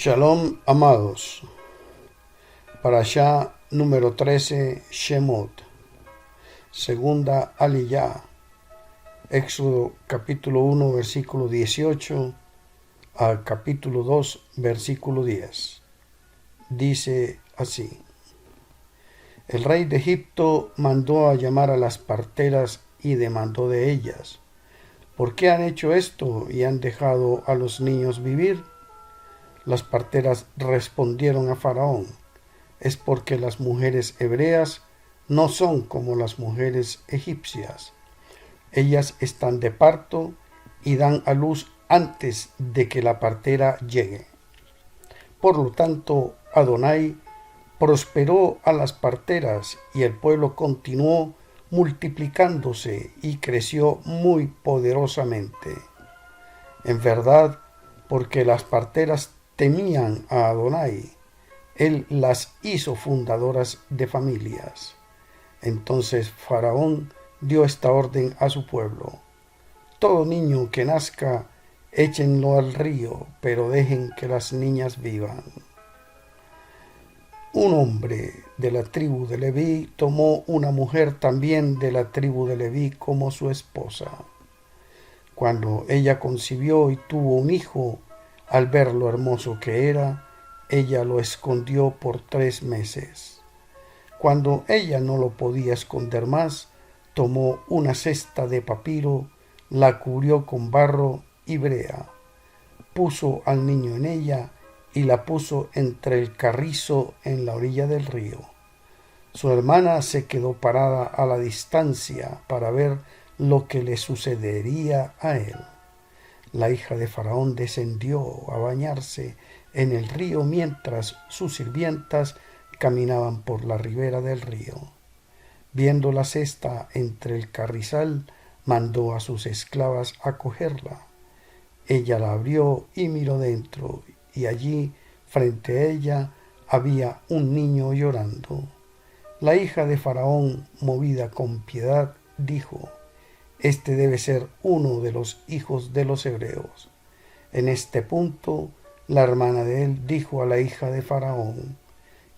Shalom, amados. Parashá número 13, Shemot. Segunda Aliyá. Éxodo capítulo 1, versículo 18 al capítulo 2, versículo 10. Dice así: El rey de Egipto mandó a llamar a las parteras y demandó de ellas: ¿por qué han hecho esto y han dejado a los niños vivir? Las parteras respondieron a Faraón: es porque las mujeres hebreas no son como las mujeres egipcias. Ellas están de parto y dan a luz antes de que la partera llegue. Por lo tanto, Adonai prosperó a las parteras y el pueblo continuó multiplicándose y creció muy poderosamente. En verdad, porque las parteras temían a Adonai, él las hizo fundadoras de familias. Entonces Faraón dio esta orden a su pueblo: todo niño que nazca, échenlo al río, pero dejen que las niñas vivan. Un hombre de la tribu de Leví tomó una mujer también de la tribu de Leví como su esposa. Cuando ella concibió y tuvo un hijo, al ver lo hermoso que era, ella lo escondió por 3 meses. Cuando ella no lo podía esconder más, tomó una cesta de papiro, la cubrió con barro y brea, puso al niño en ella y la puso entre el carrizo en la orilla del río. Su hermana se quedó parada a la distancia para ver lo que le sucedería a él. La hija de Faraón descendió a bañarse en el río mientras sus sirvientas caminaban por la ribera del río. Viendo la cesta entre el carrizal, mandó a sus esclavas a cogerla. Ella la abrió y miró dentro, y allí, frente a ella, había un niño llorando. La hija de Faraón, movida con piedad, dijo: este debe ser uno de los hijos de los hebreos. En este punto, la hermana de él dijo a la hija de Faraón: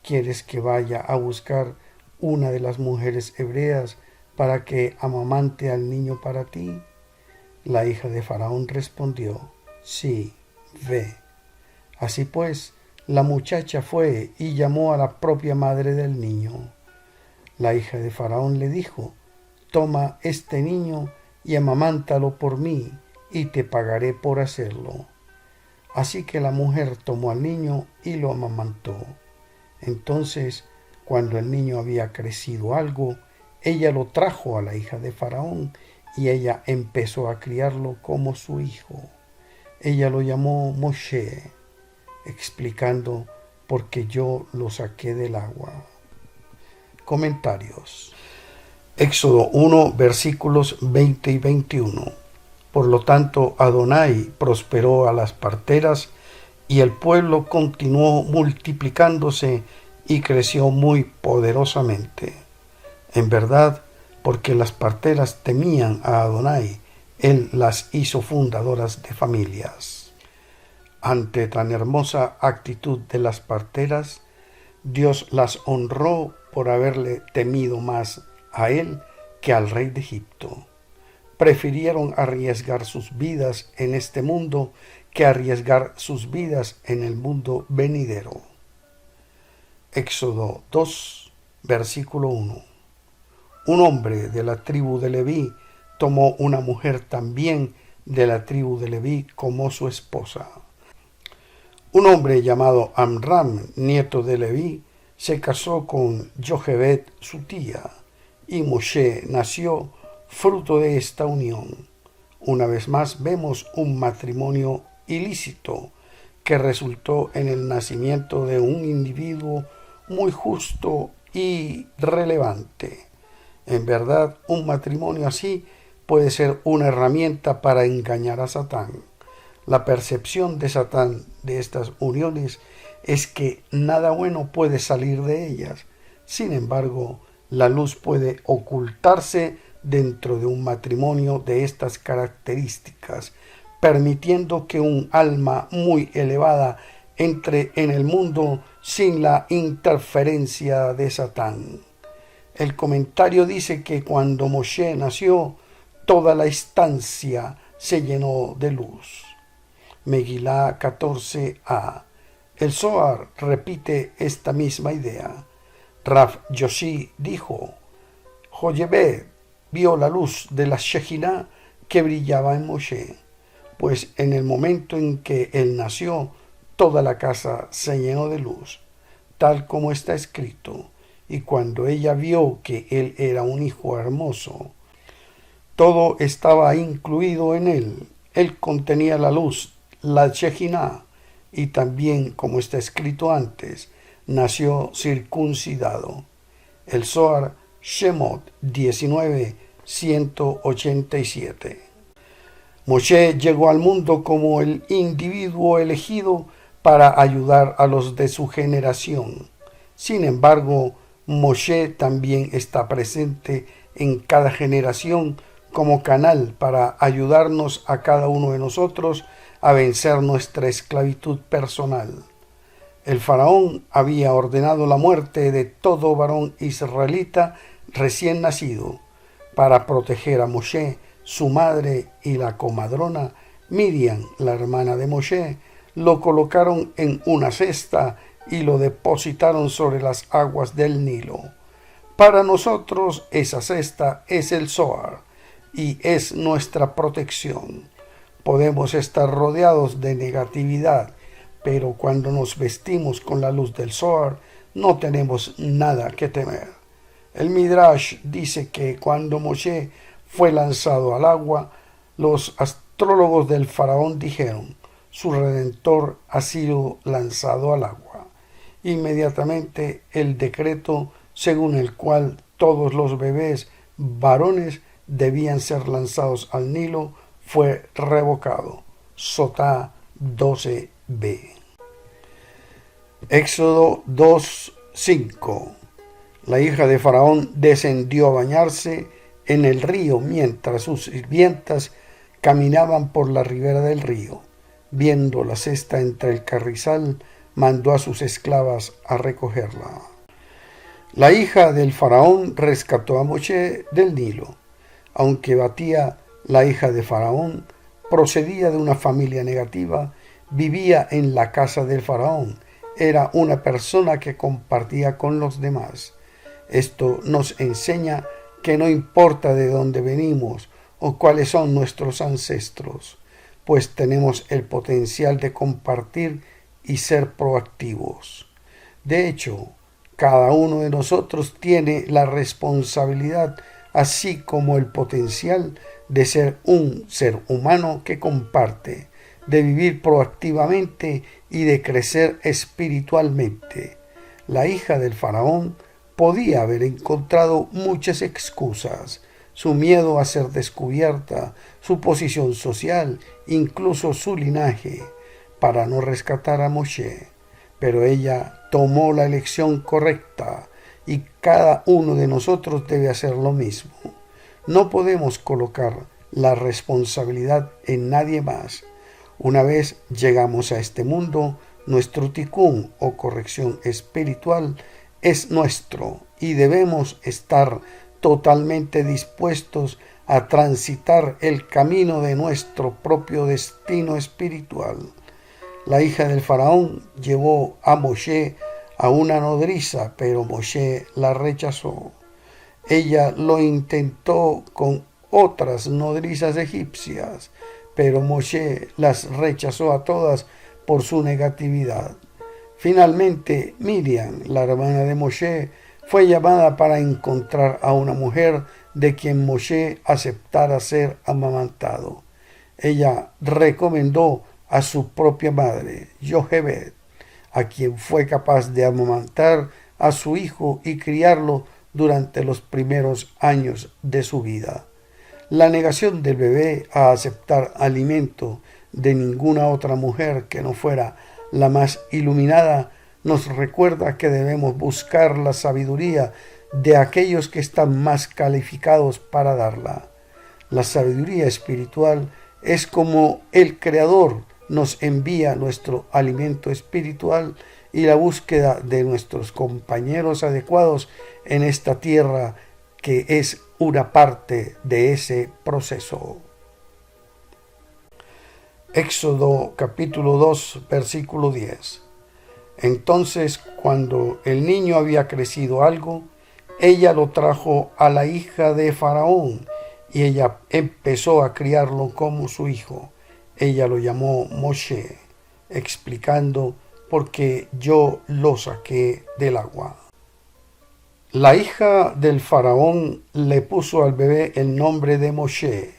¿quieres que vaya a buscar una de las mujeres hebreas para que amamante al niño para ti? La hija de Faraón respondió: sí, ve. Así pues, la muchacha fue y llamó a la propia madre del niño. La hija de Faraón le dijo: toma este niño y amamántalo por mí, y te pagaré por hacerlo. Así que la mujer tomó al niño y lo amamantó. Entonces, cuando el niño había crecido algo, ella lo trajo a la hija de Faraón, y ella empezó a criarlo como su hijo. Ella lo llamó Moshe, explicando: porque yo lo saqué del agua. Comentarios. Éxodo 1, versículos 20 y 21. Por lo tanto, Adonai prosperó a las parteras y el pueblo continuó multiplicándose y creció muy poderosamente. En verdad, porque las parteras temían a Adonai, él las hizo fundadoras de familias. Ante tan hermosa actitud de las parteras, Dios las honró por haberle temido más a él que al rey de Egipto. Prefirieron arriesgar sus vidas en este mundo que arriesgar sus vidas en el mundo venidero. Éxodo 2, versículo 1. Un hombre de la tribu de Leví tomó una mujer también de la tribu de Leví como su esposa. Un hombre llamado Amram, nieto de Leví, se casó con Jochebed, su tía, y Moshe nació fruto de esta unión. Una vez más vemos un matrimonio ilícito que resultó en el nacimiento de un individuo muy justo y relevante. En verdad, un matrimonio así puede ser una herramienta para engañar a Satán. La percepción de Satán de estas uniones es que nada bueno puede salir de ellas. Sin embargo, la luz puede ocultarse dentro de un matrimonio de estas características, permitiendo que un alma muy elevada entre en el mundo sin la interferencia de Satán. El comentario dice que cuando Moshe nació, toda la estancia se llenó de luz. Megilá 14a. El Zohar repite esta misma idea. Rav Yoshi dijo: Jochebed vio la luz de la Shejiná que brillaba en Moshe, pues en el momento en que él nació, toda la casa se llenó de luz, tal como está escrito. Y cuando ella vio que él era un hijo hermoso, todo estaba incluido en él. Él contenía la luz, la Shejiná, y también, como está escrito antes, nació circuncidado. El Zohar Shemot 19:187. Moshe llegó al mundo como el individuo elegido para ayudar a los de su generación. Sin embargo, Moshe también está presente en cada generación como canal para ayudarnos a cada uno de nosotros a vencer nuestra esclavitud personal. El faraón había ordenado la muerte de todo varón israelita recién nacido. Para proteger a Moshe, su madre y la comadrona Miriam, la hermana de Moshe, lo colocaron en una cesta y lo depositaron sobre las aguas del Nilo. Para nosotros esa cesta es el Zohar y es nuestra protección. Podemos estar rodeados de negatividad, pero cuando nos vestimos con la luz del Zohar, no tenemos nada que temer. El Midrash dice que cuando Moshe fue lanzado al agua, los astrólogos del faraón dijeron: su redentor ha sido lanzado al agua. Inmediatamente el decreto según el cual todos los bebés varones debían ser lanzados al Nilo fue revocado. Sotá 12b. Éxodo 2:5. La hija de Faraón descendió a bañarse en el río mientras sus sirvientas caminaban por la ribera del río. Viendo la cesta entre el carrizal, mandó a sus esclavas a recogerla. La hija del Faraón rescató a Moshe del Nilo. Aunque Batía, la hija de Faraón, procedía de una familia negativa, vivía en la casa del Faraón. Era una persona que compartía con los demás. Esto nos enseña que no importa de dónde venimos o cuáles son nuestros ancestros, pues tenemos el potencial de compartir y ser proactivos. De hecho, cada uno de nosotros tiene la responsabilidad, así como el potencial, de ser un ser humano que comparte, de vivir proactivamente y de crecer espiritualmente. La hija del faraón podía haber encontrado muchas excusas: su miedo a ser descubierta, su posición social, incluso su linaje, para no rescatar a Moshe. Pero ella tomó la elección correcta y cada uno de nosotros debe hacer lo mismo. No podemos colocar la responsabilidad en nadie más. Una vez llegamos a este mundo, nuestro tikkun o corrección espiritual es nuestro y debemos estar totalmente dispuestos a transitar el camino de nuestro propio destino espiritual. La hija del faraón llevó a Moshe a una nodriza, pero Moshe la rechazó. Ella lo intentó con otras nodrizas egipcias, pero Moshe las rechazó a todas por su negatividad. Finalmente, Miriam, la hermana de Moshe, fue llamada para encontrar a una mujer de quien Moshe aceptara ser amamantado. Ella recomendó a su propia madre, Jochebed, a quien fue capaz de amamantar a su hijo y criarlo durante los primeros años de su vida. La negación del bebé a aceptar alimento de ninguna otra mujer que no fuera la más iluminada nos recuerda que debemos buscar la sabiduría de aquellos que están más calificados para darla. La sabiduría espiritual es como el creador nos envía nuestro alimento espiritual y la búsqueda de nuestros compañeros adecuados en esta tierra que es una parte de ese proceso. Éxodo capítulo 2, versículo 10. Entonces, cuando el niño había crecido algo, ella lo trajo a la hija de Faraón, y ella empezó a criarlo como su hijo. Ella lo llamó Moshe, explicando: porque yo lo saqué del agua. La hija del faraón le puso al bebé el nombre de Moshe,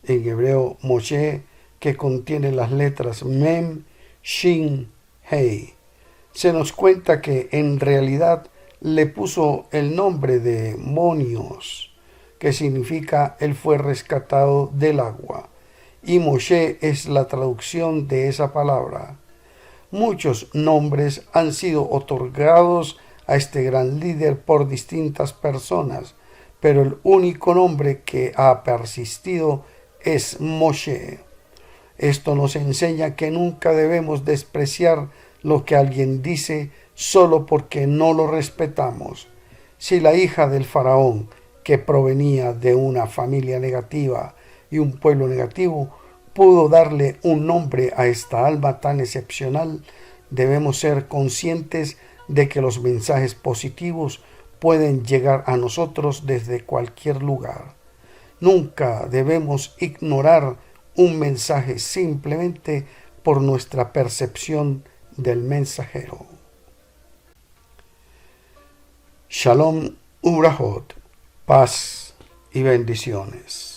en hebreo Moshe, que contiene las letras Mem, Shin, Hei. Se nos cuenta que en realidad le puso el nombre de Monios, que significa él fue rescatado del agua, y Moshe es la traducción de esa palabra. Muchos nombres han sido otorgados a este gran líder por distintas personas, pero el único nombre que ha persistido es Moshe. Esto nos enseña que nunca debemos despreciar lo que alguien dice solo porque no lo respetamos. Si la hija del faraón, que provenía de una familia negativa y un pueblo negativo, pudo darle un nombre a esta alma tan excepcional, debemos ser conscientes de que los mensajes positivos pueden llegar a nosotros desde cualquier lugar. Nunca debemos ignorar un mensaje simplemente por nuestra percepción del mensajero. Shalom Ubrahot, paz y bendiciones.